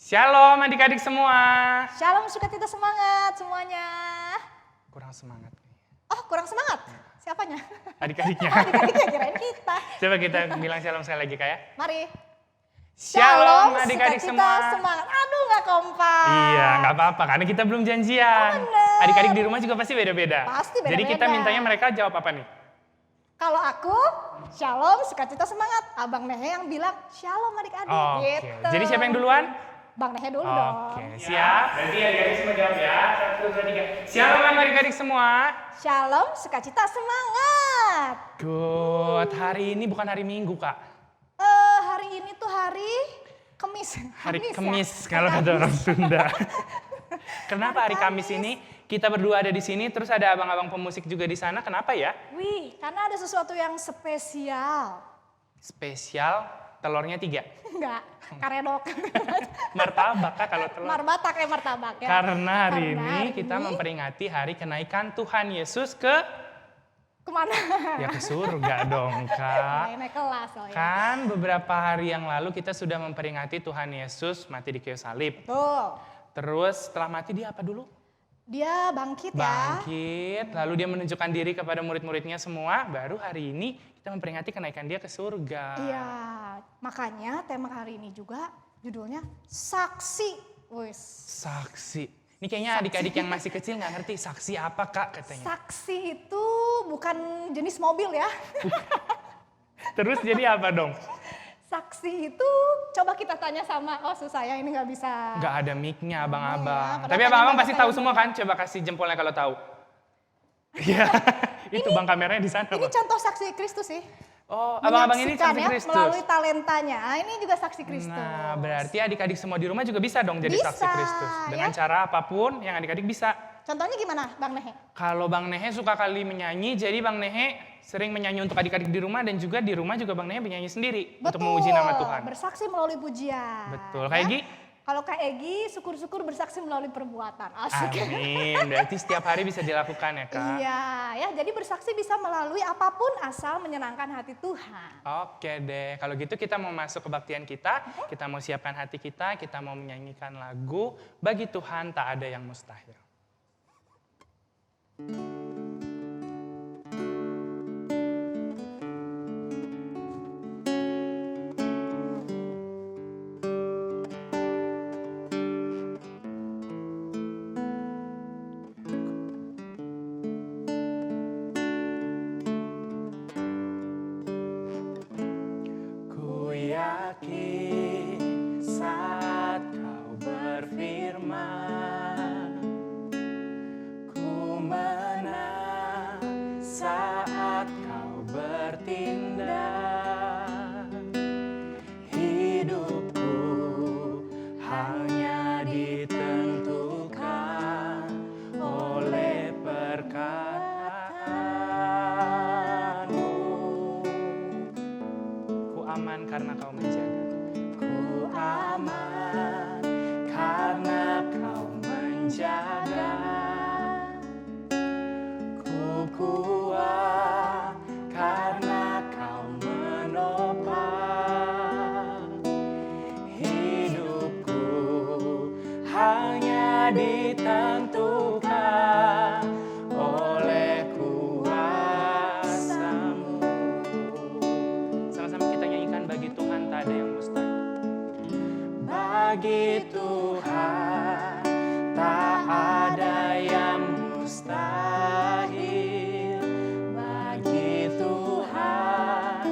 Shalom adik-adik semua. Shalom, sukacita, semangat semuanya. Kurang semangat. Oh, kurang semangat? Siapanya? Adik-adiknya. Adik-adiknya kirain kita. Coba kita bilang shalom sekali lagi kayak. Mari. Shalom adik-adik sukacita, semua. semangat. Aduh, gak kompak. Iya, nggak apa-apa karena kita belum janjian. bener. Adik-adik di rumah juga pasti beda-beda. Pasti Jadi beda-beda. kita mintanya mereka jawab apa nih? Kalau aku, shalom, sukacita, semangat. Abang Nehe yang bilang, shalom adik-adik. Oke. Gitu. Jadi siapa yang duluan? Bang Nehe dulu dong. Oke, siap. Berarti adik-adik semua jawab ya. 1, 2, 3. Shalom adik-adik semua. Shalom, sukacita, semangat. Good. Hari ini bukan hari Minggu, Kak. Hari ini tuh hari Kemis. Hari ya? Kemis kalau kata orang Sunda. Kenapa hari Kamis ini kita berdua ada di sini, terus ada abang-abang pemusik juga di sana? Kenapa ya? Wih, karena ada sesuatu yang spesial. Spesial, telurnya 3. Enggak, karedok. Martabak, Kak, kalau telur. Martabak kayak martabak ya. Karena hari Karena ini hari kita ini memperingati hari kenaikan Tuhan Yesus ke kemana? ya ke surga dong, Kak. Naik kelas loh ya. Kan beberapa hari yang lalu kita sudah memperingati Tuhan Yesus mati di kayu salib. Tuh, Terus setelah mati dia apa dulu? dia bangkit ya. Bangkit, lalu dia menunjukkan diri kepada murid-muridnya semua, baru hari ini kita memperingati kenaikan dia ke surga. Iya, makanya tema hari ini juga judulnya Saksi. Wis. Saksi. Ini kayaknya adik-adik yang masih kecil nggak ngerti saksi apa, Kak, katanya. Saksi itu bukan jenis mobil ya. Terus jadi apa dong? Saksi itu coba kita tanya sama, oh susah ya ini nggak bisa. Nggak ada mic-nya, abang-abang. Iya, Tapi padahal abang-abang tadi pasti bahasa tahu yang semua kan? Coba kasih jempolnya kalau tahu. Iya, itu bang kameranya di sana. Ini Bang. contoh saksi Kristus sih. Oh, abang-abang ini Menyaksikan saksi ya, Kristus. melalui talentanya. Ah, ini juga saksi Kristus. Nah, berarti adik-adik semua di rumah juga bisa dong jadi Bisa, saksi Kristus. Dengan ya. cara apapun yang adik-adik bisa. Contohnya gimana, Bang Nehe? Kalau Bang Nehe suka kali menyanyi, jadi Bang Nehe sering menyanyi untuk adik-adik di rumah dan juga di rumah juga Bang Nehe menyanyi sendiri untuk memuji nama Tuhan. Bersaksi melalui pujian. Betul. Kayak Gi? Kalau Kak Egi, syukur-syukur bersaksi melalui perbuatan. Asik. Amin. Berarti setiap hari bisa dilakukan ya, Kak? Iya, ya. Jadi bersaksi bisa melalui apapun asal menyenangkan hati Tuhan. Oke deh, kalau gitu kita mau masuk kebaktian kita mau siapkan hati kita mau menyanyikan lagu Bagi Tuhan Tak Ada Yang Mustahil. Ku yakin saat kau berfirman, ku menang saat kau bertindak. Hidupku hanya ditentukan oleh perkataanmu. Ku aman karena kau menjaga. Ku aman karena kau menjaga. Ku kuat karena kau menopang. Hidupku hanya ditentukan oleh kuasa-Mu. Sama-sama kita nyanyikan Bagi Tuhan Tak Ada Yang Mustahil. Bagi Tuhan tak ada yang mustahil. Bagi Tuhan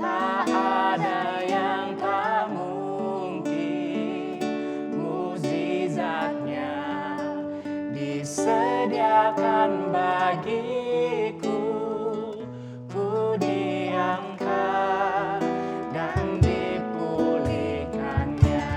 tak ada yang tak mungkin. Mukjizatnya disediakan bagiku. Ku diangkat dan dipulihkannya.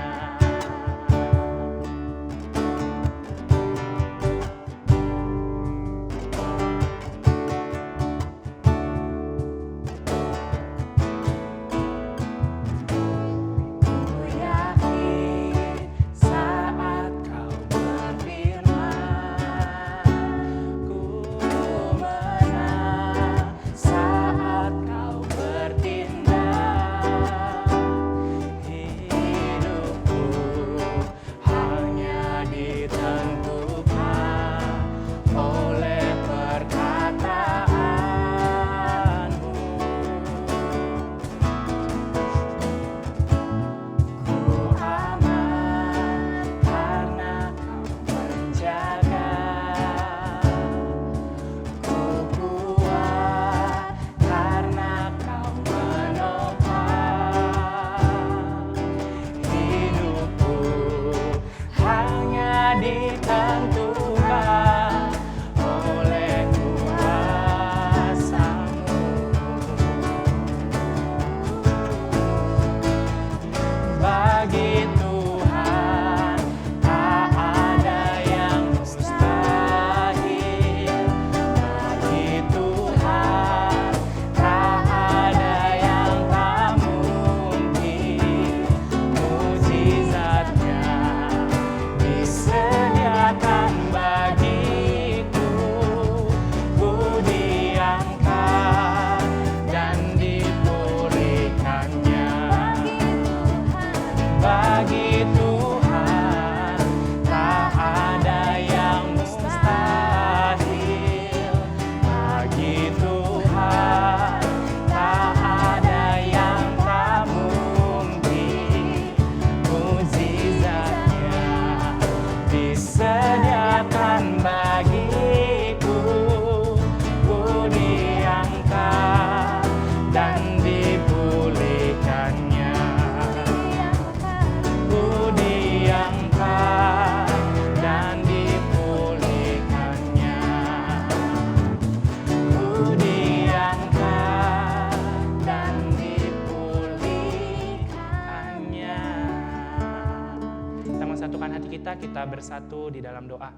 kita bersatu di dalam doa.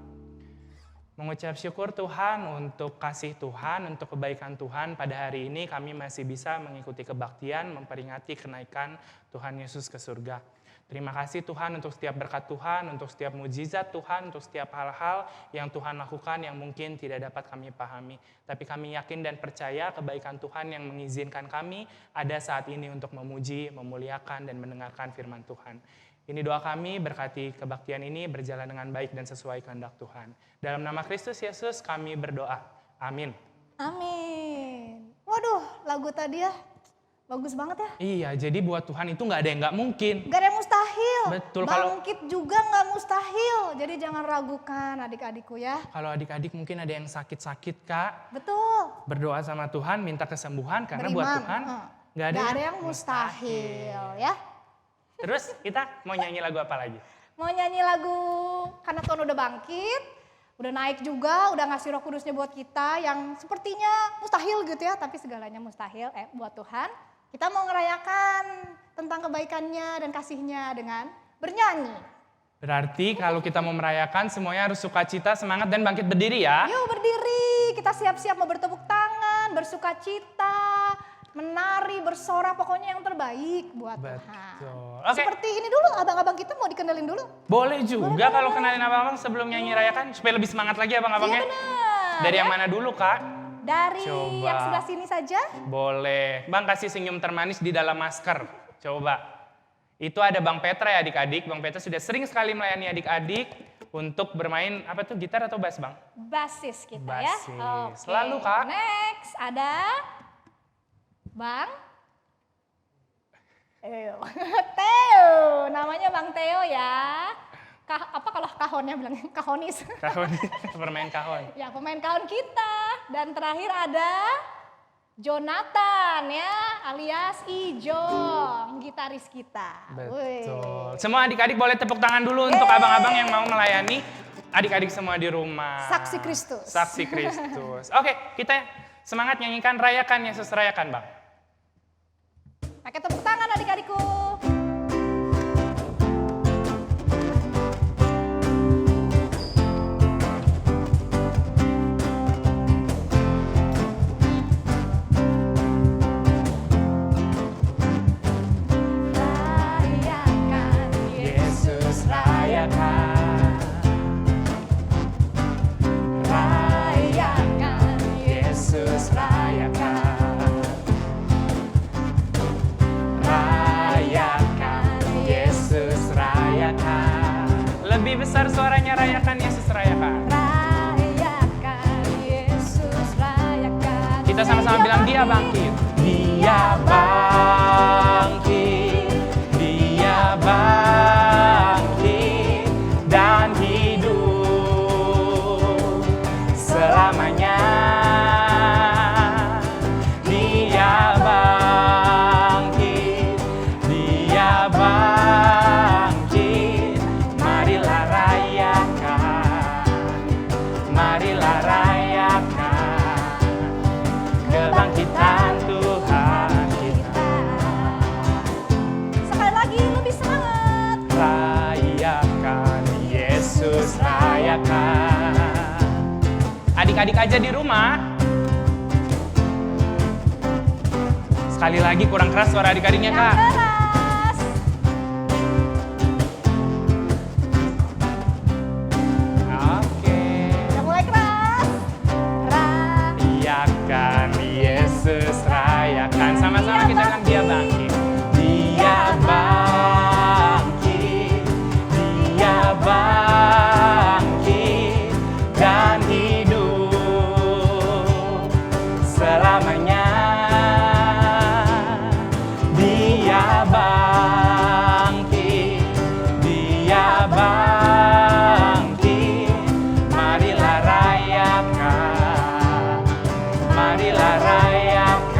Mengucap syukur Tuhan untuk kasih Tuhan, untuk kebaikan Tuhan. Pada hari ini kami masih bisa mengikuti kebaktian, memperingati kenaikan Tuhan Yesus ke surga. Terima kasih Tuhan untuk setiap berkat Tuhan, untuk setiap mujizat Tuhan, untuk setiap hal-hal yang Tuhan lakukan yang mungkin tidak dapat kami pahami. Tapi kami yakin dan percaya kebaikan Tuhan yang mengizinkan kami ada saat ini untuk memuji, memuliakan, dan mendengarkan firman Tuhan. Ini doa kami, berkati kebaktian ini berjalan dengan baik dan sesuai kehendak Tuhan. Dalam nama Kristus Yesus kami berdoa. Amin. Amin. Waduh, lagu tadi ya bagus banget ya. Iya, jadi buat Tuhan itu nggak ada yang nggak mungkin. Gak ada yang mustahil. Betul. Bangkit juga nggak mustahil. Jadi jangan ragukan adik-adikku ya. Kalau adik-adik mungkin ada yang sakit-sakit Kak, Betul. berdoa sama Tuhan, minta kesembuhan karena buat Beriman. Tuhan nggak Gak ada yang mustahil ya. Terus kita mau nyanyi lagu apa lagi? Mau nyanyi lagu karena Tuhan udah bangkit, udah naik juga, udah ngasih Roh Kudusnya buat kita yang sepertinya mustahil gitu ya, tapi segalanya mustahil buat Tuhan. Kita mau ngerayakan tentang kebaikannya dan kasihnya dengan bernyanyi. Berarti kalau kita mau merayakan semuanya harus sukacita, semangat, dan bangkit berdiri ya. Yuk berdiri, kita siap-siap mau bertepuk tangan, bersukacita, menari, bersorak, pokoknya yang terbaik buat Tuhan. Oke. Seperti ini dulu, abang-abang kita mau dikenalin dulu. Boleh juga kalau kenalin abang-abang sebelum nyanyi rayakan supaya lebih semangat lagi abang-abangnya. Iya benar. Dari yang mana dulu Kak? Dari Coba. yang sebelah sini saja. Boleh. Bang kasih senyum termanis di dalam masker. Coba. Itu ada Bang Petra ya adik-adik. Bang Petra sudah sering sekali melayani adik-adik untuk bermain apa tuh, gitar atau bass Bang? Basis kita Basis. ya. Oke. Selalu, Kak. Next ada Bang Theo. Namanya Bang Theo ya. Apa kalau kahonnya bilangnya kahonis. Kahon, bermain kahon. Ya, pemain kahon kita. Dan terakhir ada Jonathan ya, alias Ijong, gitaris kita. Betul. Semua adik-adik boleh tepuk tangan dulu untuk abang-abang yang mau melayani adik-adik semua di rumah. Saksi Kristus. Saksi Kristus. Oke, kita semangat nyanyikan Rayakan Yesus Rayakan, Bang. Pakai tepuk tangan adik-adikku. Rayakan Yesus rayakan. Rayakan Yesus rayakan. Rayakan Yesus rayakan. Lebih besar suaranya, rayakan Yesus rayakan. Rayakan Yesus rayakan. Kita sama-sama bilang dia bangkit. Dia bangkit. Dia bangkit dan hidup selamanya. Dia bangkit. Dia bangkit. Marilah rayakan. Marilah rayakan kebangkitan Tuhan kita. Sekali lagi lebih semangat. Rayakan Yesus rayakan. Adik-adik aja di rumah. Sekali lagi kurang keras suara adik-adiknya Yang Kak. keras. Oke. Udah mulai keras. Rayakan Yesus rayakan. Sama-sama kita bilang dia bangkit. Dia bangkit. Dia bangkit dan hidup selamanya. Dia bangkit. Dia bangkit. Marilah rayakan. Marilah rayakan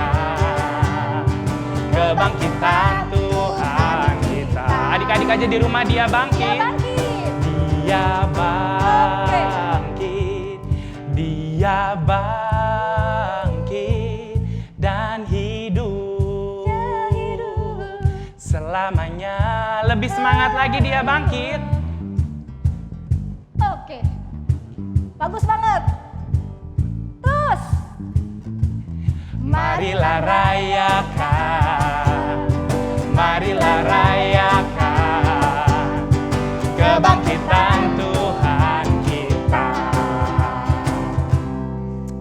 kebangkitan Tuhan kita. Adik-adik aja di rumah dia Dia bangkit. bangkit. Dia bangkit. Dia bangkit dan hidup selamanya. Lebih semangat lagi dia bangkit. Bagus banget. Terus. Marilah rayakan, marilah rayakan kebangkitan Tuhan kita.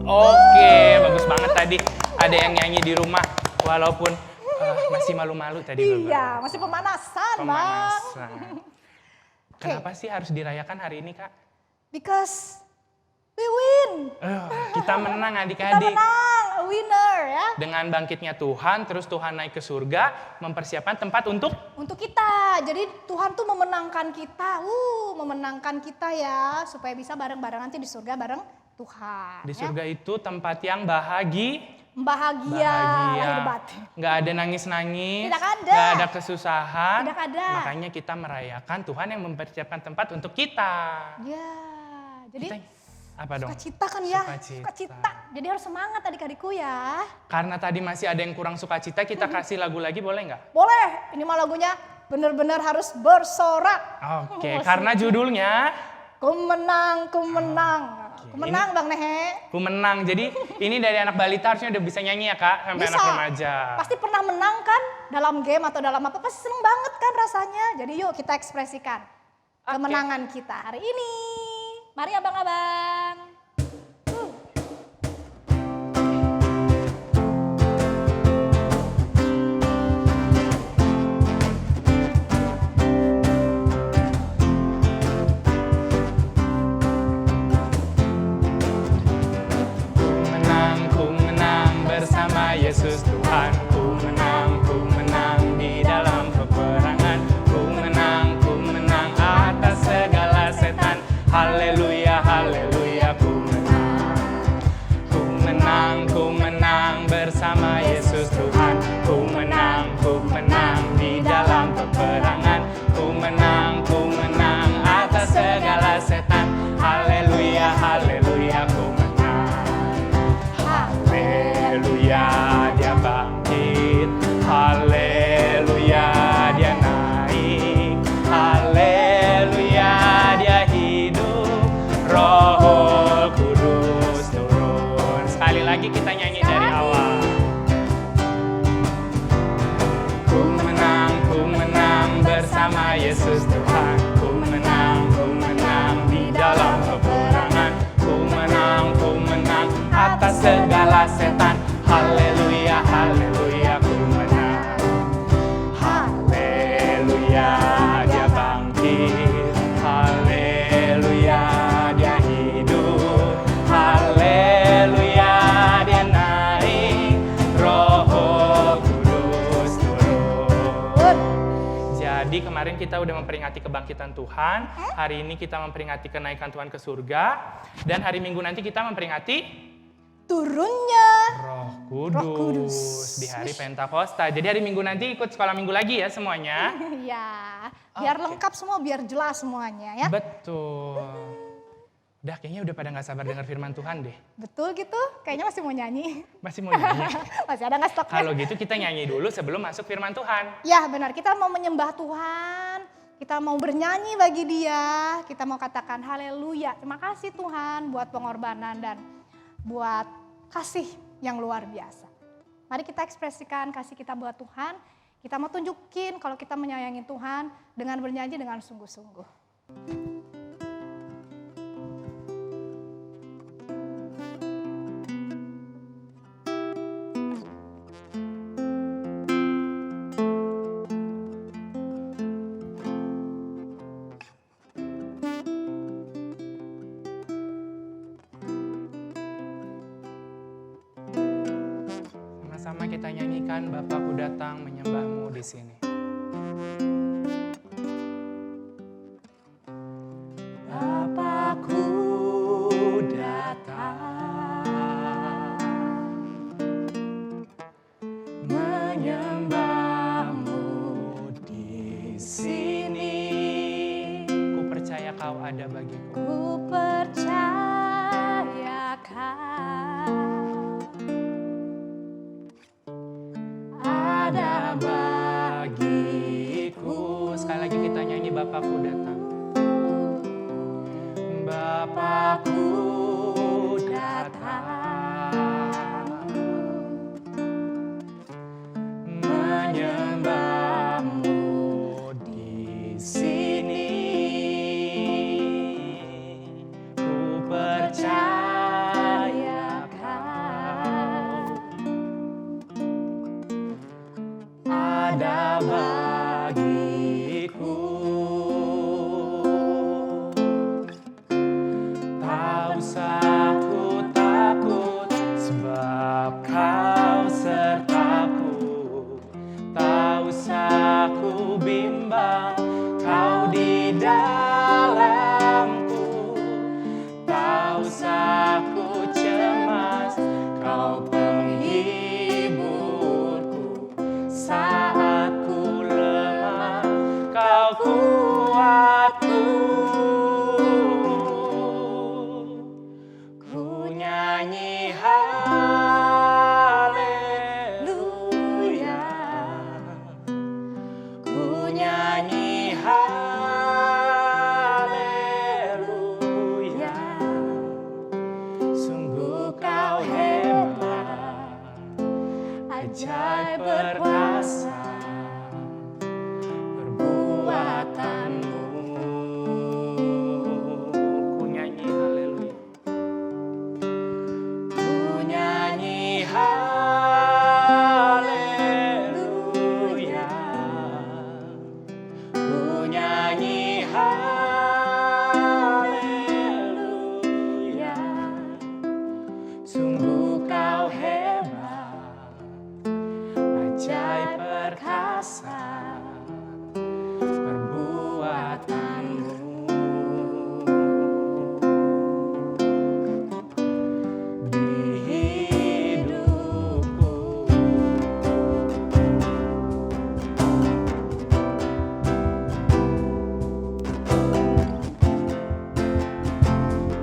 Oke, bagus banget tadi. Ada yang nyanyi di rumah, walaupun masih malu-malu tadi. Iya, masih pemanasan, Bang. Kenapa sih harus dirayakan hari ini, Kak? Because we win. Kita menang Kita adik-adik. menang, a winner ya. Dengan bangkitnya Tuhan, terus Tuhan naik ke surga, mempersiapkan tempat untuk kita. Jadi Tuhan tuh memenangkan kita ya, supaya bisa bareng-bareng nanti di surga bareng Tuhan. di ya. surga itu tempat yang Bahagia, lahir batin. Nggak ada nangis-nangis, Tidak ada. nggak ada kesusahan. Tidak ada. Makanya kita merayakan Tuhan yang mempersiapkan tempat untuk kita. Ya, jadi Kita- apa dong? sukacita kan ya, Sukacita. sukacita. Jadi harus semangat adik-adikku ya. Karena tadi masih ada yang kurang sukacita, kita kasih lagu lagi boleh nggak? Boleh, ini mah lagunya benar-benar harus bersorak. Oke, karena judulnya Ku menang, ku menang. Ku menang Bang Nehe. Ku menang. Jadi ini dari anak balita harusnya udah bisa nyanyi ya Kak, sampai Bisa. anak remaja. Pasti pernah menang kan dalam game atau dalam apa, pasti seneng banget kan rasanya. Jadi yuk kita ekspresikan kemenangan kita hari ini. Mari abang-abang. Ku menang bersama Yesus Tuhan. Ku menang di dalam peperangan. Ku menang atas segala setan. Haleluya, haleluya, ku menang bersama Yesus Tuhan. Ku menang di dalam peperangan. Ku menang atas segala setan. Haleluya, haleluya, ku menang. Haleluya, dia bangkit. Haleluya, dia naik. Haleluya, dia hidup. Roh Kudus turun. Sekali lagi kita nyanyi dari awal. Ku menang bersama Yesus Tuhan. Ku menang di dalam peperangan. Ku menang atas segala setan. Haleluya, haleluya, ku menang. Haleluya, dia bangkit. Haleluya, dia hidup. Haleluya, dia naik. Roh Kudus turun. Jadi kemarin kita udah memperingati kebangkitan Tuhan. Hari ini kita memperingati kenaikan Tuhan ke surga. Dan hari Minggu nanti kita memperingati Turunnya. Roh Roh Kudus. di hari Pentakosta. Jadi hari Minggu nanti ikut sekolah Minggu lagi ya semuanya. Ya, biar Oke. lengkap semua, biar jelas semuanya ya. Betul. Udah kayaknya udah pada nggak sabar dengar firman Tuhan deh. Betul gitu, kayaknya masih mau nyanyi. Masih mau nyanyi? Masih ada nggak stoknya? Kalau gitu kita nyanyi dulu sebelum masuk firman Tuhan. Ya benar, kita mau menyembah Tuhan, kita mau bernyanyi bagi Dia, kita mau katakan haleluya. Terima kasih Tuhan buat pengorbanan dan buat kasih yang luar biasa. Mari kita ekspresikan kasih kita buat Tuhan. Kita mau tunjukin kalau kita menyayangi Tuhan dengan bernyanyi dengan sungguh-sungguh. Sama-sama kita nyanyikan Bapakku datang menyembahmu di sini. Bapakku datang menyembahmu di sini. Ku percaya kau ada bagiku. Ku percayakan Ada bagiku. Sekali lagi kita nyanyi Bapakku datang. Bapakku menyembahmu di sini. Ku percaya Kau ada bagiku. Tak usah ku takut sebab Kau sertaku. Tak usah ku bimbang, Kau di dalamku. Tak usah ku cemas, Kau penghiburku. Saat ku lemah, Kau kuatku. Ku nyanyi haleluya, ku nyanyi haleluya. Sungguh Kau hebat, ajaib perkasa perbuatanmu. Ku nyanyi haleluya, ku nyanyi haleluya, ku nyanyi haleluya. Sungguh Kau hebat, ajaib perkasa perbuatanmu. Di hidupku,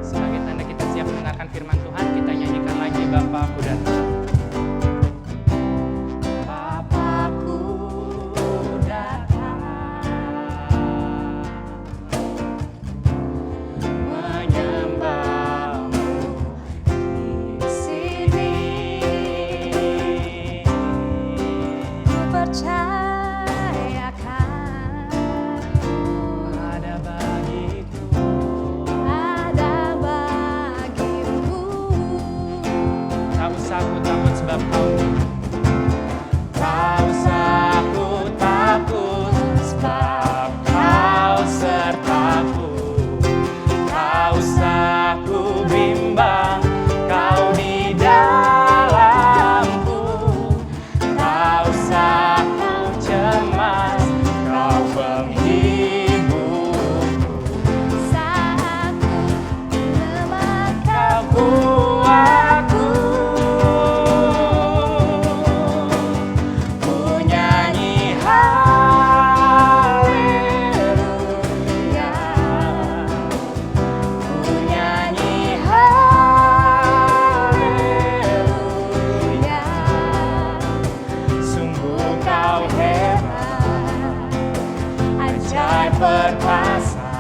sebagai tanda kita siap mendengarkan firman Tuhan, kita nyanyikan lagi Bapakku datang. Bapakku datang, menyembahmu di sini. Percayakan Ada bagiku, ada bagimu. tak usah ku takut sebab Kau. Tak usah ku takut sebab Kau sertaku. Tak usah ku bimbang, Kau di dalamku. Tak usah ku cemas, Kau penghiburku. Saat ku lemah, Kau kuatku. Ku nyanyi haleluya, ku nyanyi haleluya. Sungguh Kau hebat, ajaib perkasa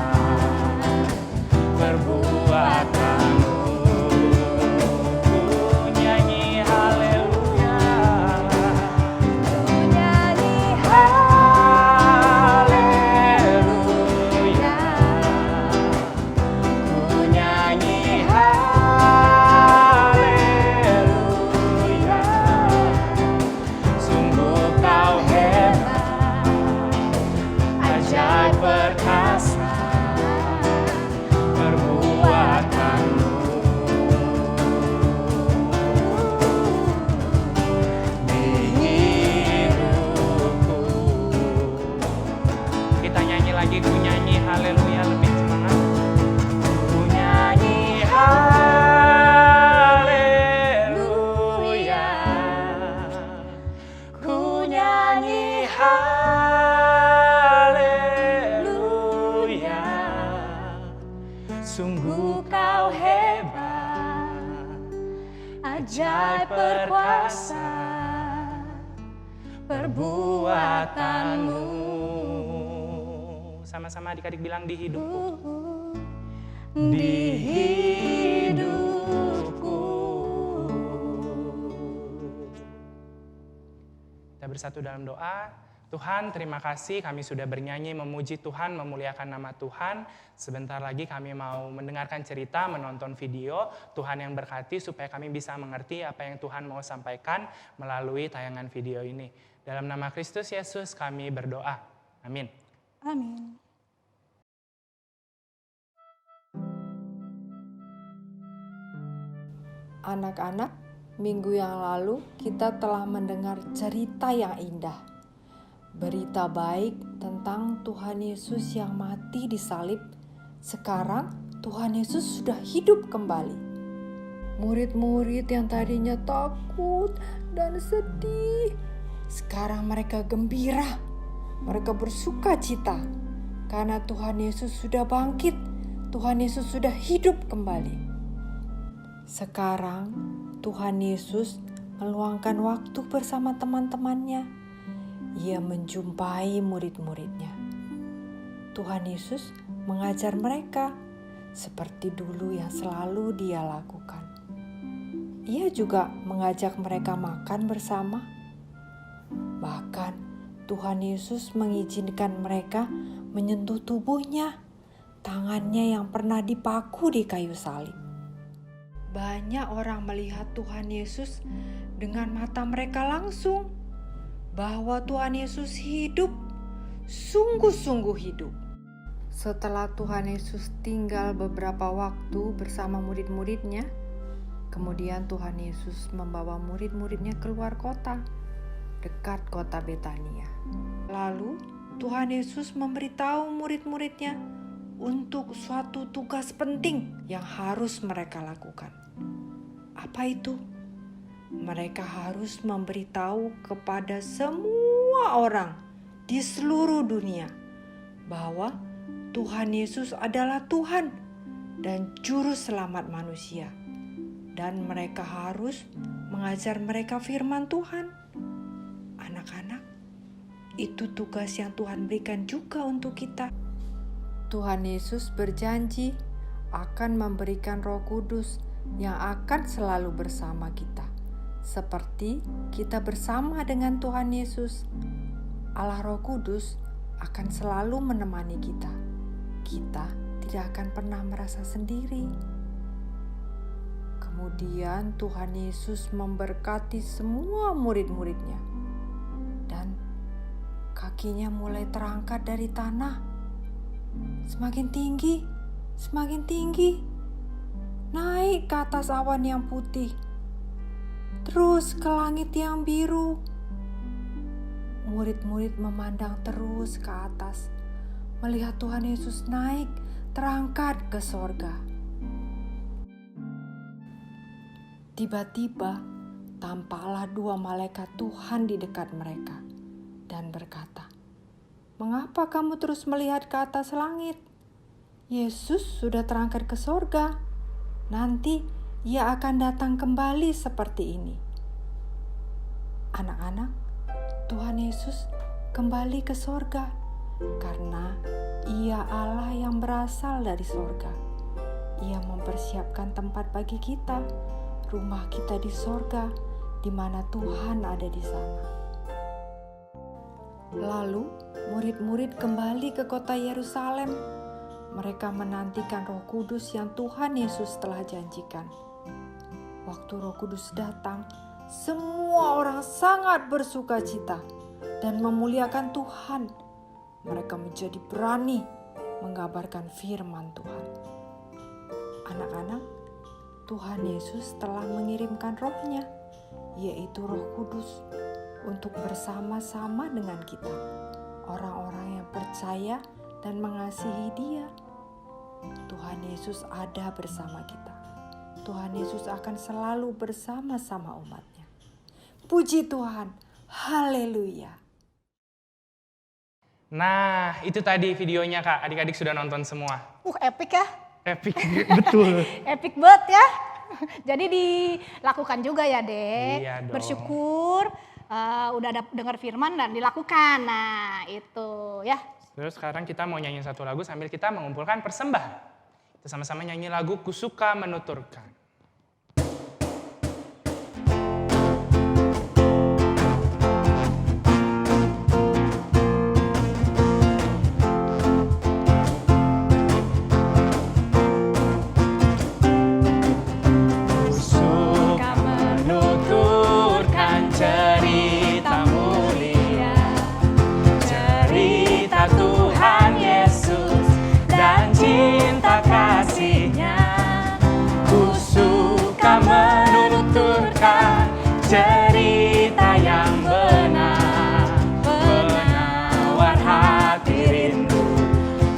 perbuatanmu. Ku nyanyi haleluya, ku nyanyi haleluya, ku nyanyi haleluya. Sungguh Kau hebat, ajaib perkasa perbuatanmu. Di hidupku, kita nyanyi lagi, ku nyanyi haleluya, lebih semangat. Ku nyanyi haleluya, ku nyanyi haleluya. Sungguh Kau hebat, ajaib perkasa perbuatanmu. Sama-sama adik-adik bilang di hidupku. Di hidupku. bersatu dalam doa. Tuhan, terima kasih kami sudah bernyanyi memuji Tuhan, memuliakan nama Tuhan. Sebentar lagi kami mau mendengarkan cerita, menonton video. Tuhan yang berkati supaya kami bisa mengerti apa yang Tuhan mau sampaikan melalui tayangan video ini. Dalam nama Kristus Yesus kami berdoa. Amin. Amin. Anak-anak, minggu yang lalu kita telah mendengar cerita yang indah. Berita baik tentang Tuhan Yesus yang mati di salib. Sekarang Tuhan Yesus sudah hidup kembali. Murid-murid yang tadinya takut dan sedih, sekarang mereka gembira. Mereka bersuka cita karena Tuhan Yesus sudah bangkit. Tuhan Yesus sudah hidup kembali. Sekarang Tuhan Yesus meluangkan waktu bersama teman-temannya. Ia menjumpai murid-muridnya. Tuhan Yesus mengajar mereka seperti dulu yang selalu Dia lakukan. Ia juga mengajak mereka makan bersama. Bahkan Tuhan Yesus mengizinkan mereka menyentuh tubuhnya, tangannya yang pernah dipaku di kayu salib. Banyak orang melihat Tuhan Yesus dengan mata mereka langsung, bahwa Tuhan Yesus hidup, sungguh-sungguh hidup. Setelah Tuhan Yesus tinggal beberapa waktu bersama murid-muridnya, kemudian Tuhan Yesus membawa murid-muridnya keluar kota, dekat kota Betania. Lalu Tuhan Yesus memberitahu murid-muridnya untuk suatu tugas penting yang harus mereka lakukan. Apa itu? Mereka harus memberitahu kepada semua orang di seluruh dunia bahwa Tuhan Yesus adalah Tuhan dan Juru Selamat manusia. Dan mereka harus mengajar mereka firman Tuhan. Anak-anak, itu tugas yang Tuhan berikan juga untuk kita. Tuhan Yesus berjanji akan memberikan Roh Kudus yang akan selalu bersama kita. Seperti kita bersama dengan Tuhan Yesus, Allah Roh Kudus akan selalu menemani kita. Kita tidak akan pernah merasa sendiri. Kemudian Tuhan Yesus memberkati semua murid-muridnya. Dan kakinya mulai terangkat dari tanah. Semakin tinggi, semakin tinggi. Naik ke atas awan yang putih. Terus ke langit yang biru. Murid-murid memandang terus ke atas, melihat Tuhan Yesus naik, terangkat ke sorga. Tiba-tiba, tampaklah dua malaikat Tuhan di dekat mereka dan berkata, "Mengapa kamu terus melihat ke atas langit? Yesus sudah terangkat ke sorga. Nanti Ia akan datang kembali seperti ini." Anak-anak, Tuhan Yesus kembali ke sorga karena Ia Allah yang berasal dari sorga. Ia mempersiapkan tempat bagi kita, rumah kita di sorga, di mana Tuhan ada di sana. Lalu murid-murid kembali ke kota Yerusalem. Mereka menantikan Roh Kudus yang Tuhan Yesus telah janjikan. Waktu Roh Kudus datang, semua orang sangat bersuka cita dan memuliakan Tuhan. Mereka menjadi berani mengabarkan firman Tuhan. Anak-anak, Tuhan Yesus telah mengirimkan Roh-Nya, yaitu Roh Kudus, untuk bersama-sama dengan kita, orang-orang yang percaya dan mengasihi Dia. Tuhan Yesus ada bersama kita. Tuhan Yesus akan selalu bersama-sama umat-Nya. Puji Tuhan, haleluya. Nah, itu tadi videonya Kak, adik-adik sudah nonton semua. Epic ya. Epic, betul. Epic banget ya. Jadi dilakukan juga ya Dek. Iya dong. Bersyukur udah dengar firman dan dilakukan. Nah itu ya. Terus sekarang kita mau nyanyi satu lagu sambil kita mengumpulkan persembahan. Kita sama-sama nyanyi lagu Ku Suka Menuturkan. cerita Tuhan Yesus dan cinta kasih-Nya. Ku suka menuturkan cerita yang benar, penawar hati rindu,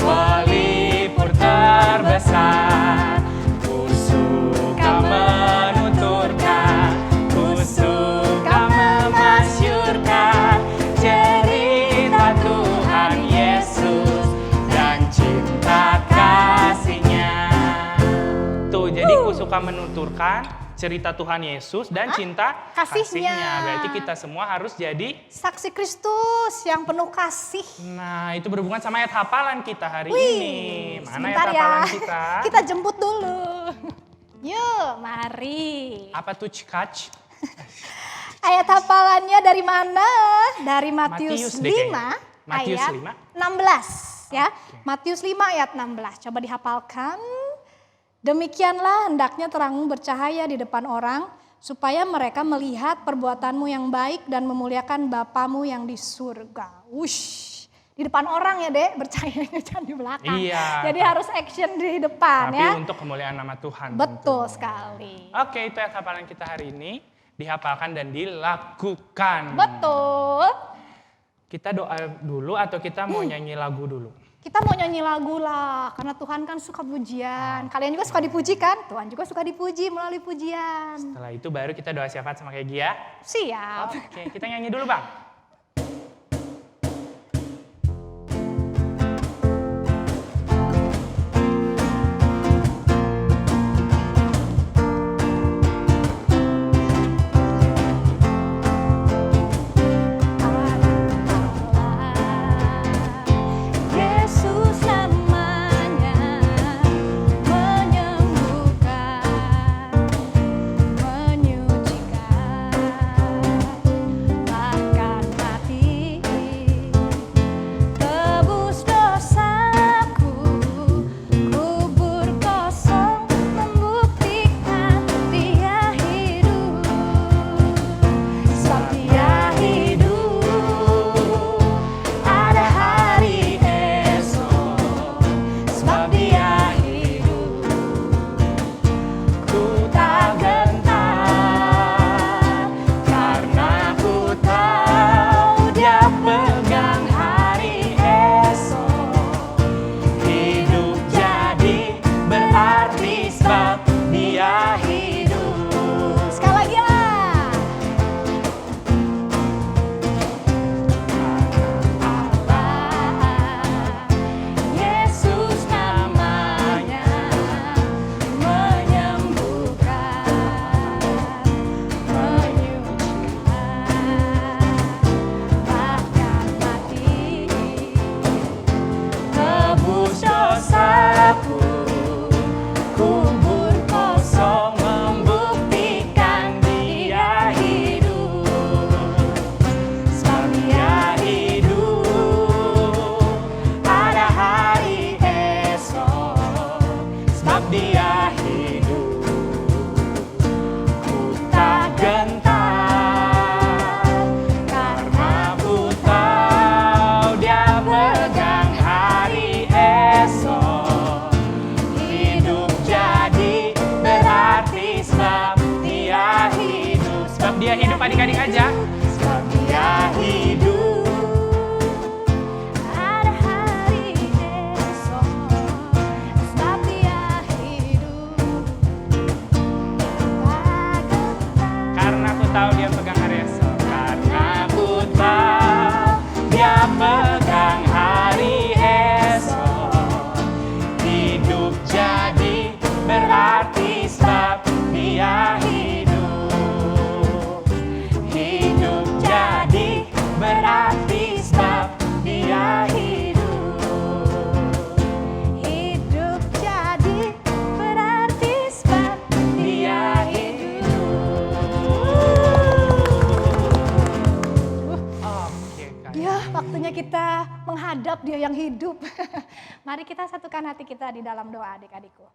pelipur terbesar. Ku suka menuturkan, ku suka memasyurkan cerita Tuhan Yesus dan cinta kasih-Nya. Tuh, jadi ku suka menuturkan cerita Tuhan Yesus dan cinta kasih-Nya. Berarti kita semua harus jadi saksi Kristus yang penuh kasih. Nah, itu berhubungan sama ayat hafalan kita hari ini. Mana ayat Sebentar hafalan ya. kita? Kita jemput dulu. Yuk, mari. Apa tuh cikach? Ayat hafalannya dari mana? Dari Matius Matius deh 5 kayaknya. Matius ayat 5? 16 ya. Matius 5 ayat 16. Coba dihafalkan. Demikianlah hendaknya terangmu bercahaya di depan orang, supaya mereka melihat perbuatanmu yang baik dan memuliakan Bapamu yang di surga. Wush, di depan orang ya Dek, bercahayanya jangan di belakang. Iya. Jadi harus action di depan Tapi ya. untuk kemuliaan nama Tuhan. Betul tentu. sekali. Oke, itu ayat hafalan kita hari ini. Dihafalkan dan dilakukan. Betul. Kita doa dulu atau kita mau nyanyi lagu dulu? Kita mau nyanyi lagu lah, karena Tuhan kan suka pujian. Kalian juga suka dipuji kan? Tuhan juga suka dipuji melalui pujian. Setelah itu baru kita doa syafaat sama kayak Gia. Siap. Oke, kita nyanyi dulu Bang. Yesus namanya menyembuhkan, menyucikan, bahkan mati, tebus dosaku, kubur kosong membuktikan Dia hidup, sebab Dia hidup. Ada hari esok, sebab Dia hidup. Ku tak gentar, karena ku tahu Dia pegang hari esok. Hidup jadi berarti sebab Dia hidup. Sekali lagi ya. Yesus namanya menyembuhkan, menyucikan, bahkan mati, tebus dosaku, kubur kosong membuktikan Dia hidup, sebab Dia hidup. Ada hari esok, sebab Dia hidup. Ku tak gentar, karena ku tahu Dia pegang hari esok. Hidup jadi berarti sebab Dia hidup. Sebab Dia hidup adik-adik aja. Sebab Dia hidup. Ada hari esok, sebab Dia hidup. Tak gentar. Karena ku tahu Dia pegang hari esok. Karena ku tahu Dia pegang hari esok. Hidup jadi berarti sebab Dia hidup. Hidup jadi berarti sebab Dia hidup. Hidup jadi berarti sebab Dia hidup. Oke, Kak. Ya, waktunya kita menghadap Dia yang hidup. Mari kita satukan hati kita di dalam doa adik-adikku.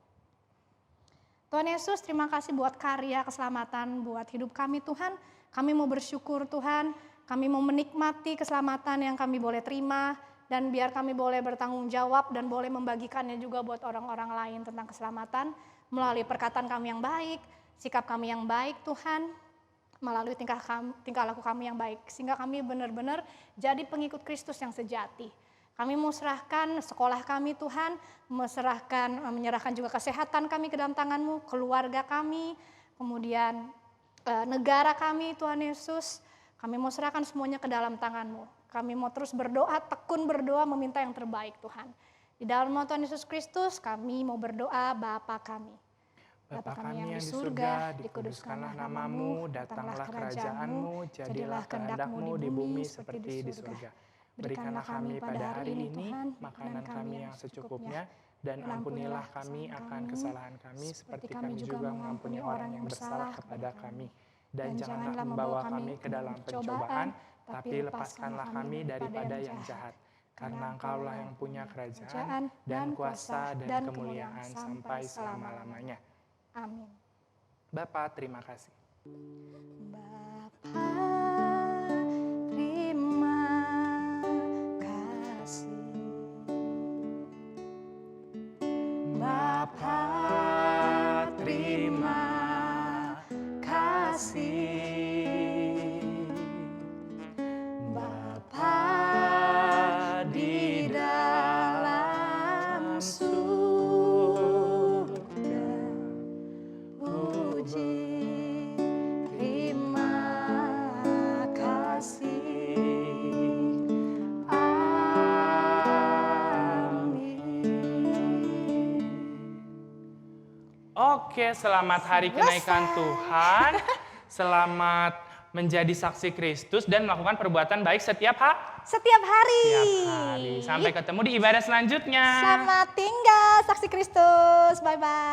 Tuhan Yesus, terima kasih buat karya keselamatan, buat hidup kami Tuhan. Kami mau bersyukur Tuhan, kami mau menikmati keselamatan yang kami boleh terima. dan biar kami boleh bertanggung jawab dan boleh membagikannya juga buat orang-orang lain tentang keselamatan melalui perkataan kami yang baik, sikap kami yang baik Tuhan, melalui tingkah laku kami yang baik, sehingga kami benar-benar jadi pengikut Kristus yang sejati. Kami mau serahkan sekolah kami Tuhan, menyerahkan juga kesehatan kami ke dalam tangan-Mu, keluarga kami, kemudian negara kami Tuhan Yesus, kami mau serahkan semuanya ke dalam tangan-Mu. Kami mau terus berdoa, tekun berdoa meminta yang terbaik Tuhan. Di dalam nama Tuhan Yesus Kristus kami mau berdoa Bapa kami. Bapa kami yang di surga, dikuduskanlah nama-Mu, datanglah kerajaan-Mu, jadilah kehendak-Mu di bumi seperti di surga. Berikanlah kami pada hari ini makanan kami yang secukupnya, dan ampunilah kami akan kesalahan kami seperti kami juga mengampuni orang yang bersalah kepada kami. Dan janganlah membawa kami ke dalam pencobaan, tapi lepaskanlah kami daripada yang jahat. Karena Engkaulah yang punya kerajaan dan kuasa dan kemuliaan sampai selama-lamanya. Amin. Bapa, terima kasih. Bapa, terima kasih. Bapa, terima kasih. Bapa di dalam surga, puji, terima kasih. Oke, selamat hari kenaikan Tuhan. Selamat menjadi saksi Kristus dan melakukan perbuatan baik setiap hari. Setiap hari. Sampai ketemu di ibadah selanjutnya. Selamat tinggal saksi Kristus. Bye-bye.